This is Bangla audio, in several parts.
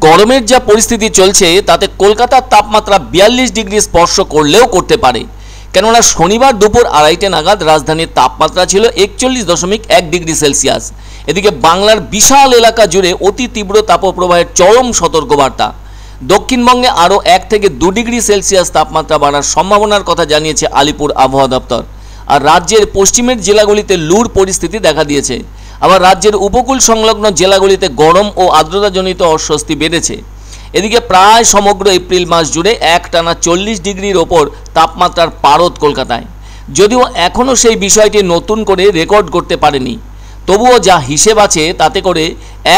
গরমের যা পরিস্থিতি চলছে তাতে কলকাতার তাপমাত্রা 42 ডিগ্রি স্পর্শ করলেও করতে পারে, কেননা শনিবার দুপুর 2:30 নাগাদ রাজধানীর তাপমাত্রা ছিল 41.1 ডিগ্রি সেলসিয়াস। এদিকে বাংলার বিশাল এলাকা জুড়ে অতি তীব্র তাপপ্রবাহের চরম সতর্কবার্তা। দক্ষিণবঙ্গে আরও 1 থেকে 2 ডিগ্রি সেলসিয়াস তাপমাত্রা বাড়ার সম্ভাবনার কথা জানিয়েছে আলিপুর আবহাওয়া দপ্তর। আর রাজ্যের পশ্চিমের জেলাগুলিতে লুর পরিস্থিতি দেখা দিয়েছে। আবার রাজ্যের উপকূল সংলগ্ন জেলাগুলিতে গরম ও আর্দ্রতাজনিত অস্বস্তি বেড়েছে। এদিকে প্রায় সমগ্র এপ্রিল মাস জুড়ে একটানা 40 ডিগ্রির ওপর তাপমাত্রার পারদ কলকাতায়। যদিও এখনও সেই বিষয়টি নতুন করে রেকর্ড করতে পারেনি, তবুও যা হিসেব আছে তাতে করে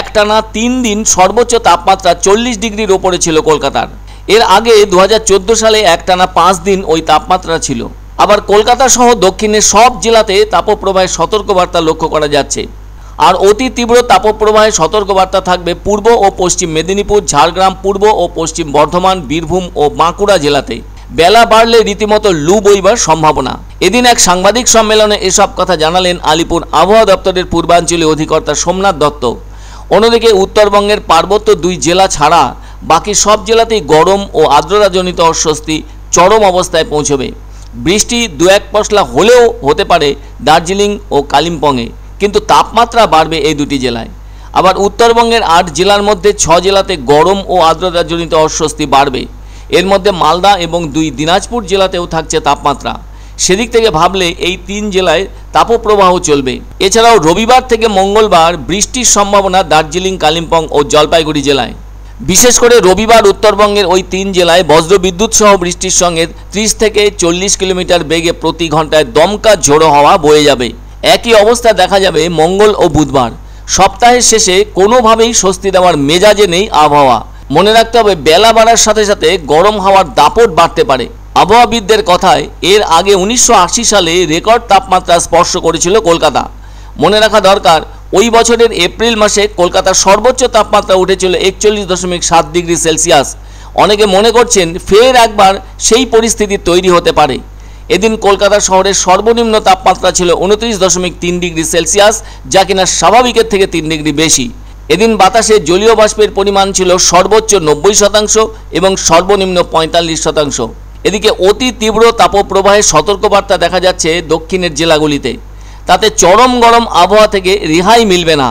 একটানা 3 দিন সর্বোচ্চ তাপমাত্রা 40 ডিগ্রির ওপরে ছিল কলকাতার। এর আগে 2014 সালে একটানা 5 দিন ওই তাপমাত্রা ছিল। আবার কলকাতা সহ দক্ষিণের সব জেলাতে তাপপ্রবাহের সতর্কবার্তা লক্ষ্য করা যাচ্ছে। আর অতি তীব্র তাপপ্রবাহের সতর্কবার্তা থাকবে পূর্ব ও পশ্চিম মেদিনীপুর, ঝাড়গ্রাম, পূর্ব ও পশ্চিম বর্ধমান, বীরভূম ও বাঁকুড়া জেলাতে। বেলা বাড়লে রীতিমতো লু বইবার সম্ভাবনা। এদিন এক সাংবাদিক সম্মেলনে এসব কথা জানালেন আলিপুর আবহাওয়া দপ্তরের পূর্বাঞ্চলীয় অধিকর্তা সোমনাথ দত্ত। অন্যদিকে উত্তরবঙ্গের পার্বত্য 2 জেলা ছাড়া বাকি সব জেলাতেই গরম ও আর্দ্রতাজনিত অস্বস্তি চরম অবস্থায় পৌঁছবে। বৃষ্টি 2-1 পশলা হলেও হতে পারে দার্জিলিং ও কালিম্পংয়ে, কিন্তু তাপমাত্রা বাড়বে এই 2টি জেলায়। আবার উত্তরবঙ্গের 8 জেলার মধ্যে 6 জেলাতে গরম ও আর্দ্রতাজনিত অস্বস্তি বাড়বে। এর মধ্যে মালদা এবং 2 দিনাজপুর জেলাতেও থাকছে তাপমাত্রা। সেদিক থেকে ভাবলে এই 3 জেলায় তাপপ্রবাহ চলবে। এছাড়াও রবিবার থেকে মঙ্গলবার বৃষ্টির সম্ভাবনা দার্জিলিং, কালিম্পং ও জলপাইগুড়ি জেলায়। বিশেষ করে রবিবার উত্তরবঙ্গের ওই 3 জেলায় বজ্রবিদ্যুৎ সহ বৃষ্টির সঙ্গে 30 থেকে 40 কিলোমিটার বেগে প্রতি ঘন্টায় দমকা ঝোড়ো হাওয়া বয়ে যাবে। একই অবস্থা দেখা যাবে মঙ্গল ও বুধবার। সপ্তাহের শেষে কোনোভাবেই স্বস্তি দেওয়ার মেজাজে নেই আবহাওয়া। মনে রাখতে হবে, বেলা বাড়ার সাথে সাথে গরম হাওয়ার দাপট বাড়তে পারে। আবহাওয়াবিদদের কথায় এর আগে 1980 সালে রেকর্ড তাপমাত্রা স্পর্শ করেছিল কলকাতা। মনে রাখা দরকার, ওই বছরের এপ্রিল মাসে কলকাতার সর্বোচ্চ তাপমাত্রা উঠেছিল 41.7 ডিগ্রি সেলসিয়াস। অনেকে মনে করছেন ফের একবার সেই পরিস্থিতি তৈরি হতে পারে। এদিন কলকাতা শহরের সর্বনিম্ন তাপমাত্রা ছিল 29.3 ডিগ্রি সেলসিয়াস, যা কিনা স্বাভাবিকের থেকে 3 ডিগ্রি বেশি। এদিন বাতাসে জলীয় বাষ্পের পরিমাণ ছিল সর্বোচ্চ 90% এবং সর্বনিম্ন 45%। এদিকে অতি তীব্র তাপপ্রবাহের সতর্কবার্তা দেখা যাচ্ছে দক্ষিণের জেলাগুলিতে। তাতে চরম গরম আবহাওয়া থেকে রেহাই মিলবে না।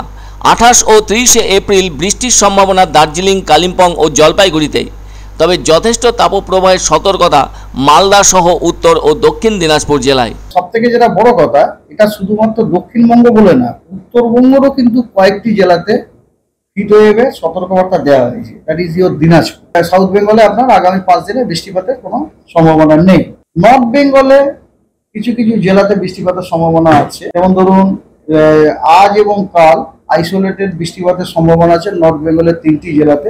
28 ও 30 এপ্রিল বৃষ্টির সম্ভাবনা দার্জিলিং, কালিম্পং ও জলপাইগুড়িতে। তবে যথেষ্ট তাপপ্রবাহের সতর্কতা মালদা সহ উত্তর ও দক্ষিণ দিনাজপুর জেলায়। সবথেকে যেটা বড় কথা, এটা শুধুমাত্র দক্ষিণবঙ্গ বলে না, উত্তরবঙ্গেরও কিন্তু কয়েকটি জেলাতে হিট ওয়েভের সতর্কবার্তা দেওয়া হয়েছে। That is your Dinajpur. South বেঙ্গলে আপনার আগামী 5 দিনে বৃষ্টিপাতের কোনো সম্ভাবনা নেই। নর্থ বেঙ্গলে কিছু কিছু জেলাতে বৃষ্টিপাতের সম্ভাবনা আছে। যেমন ধরুন, আজ এবং কাল আইসোলেটেড বৃষ্টিপাতের সম্ভাবনা আছে নর্থ বেঙ্গলের 3টি জেলাতে।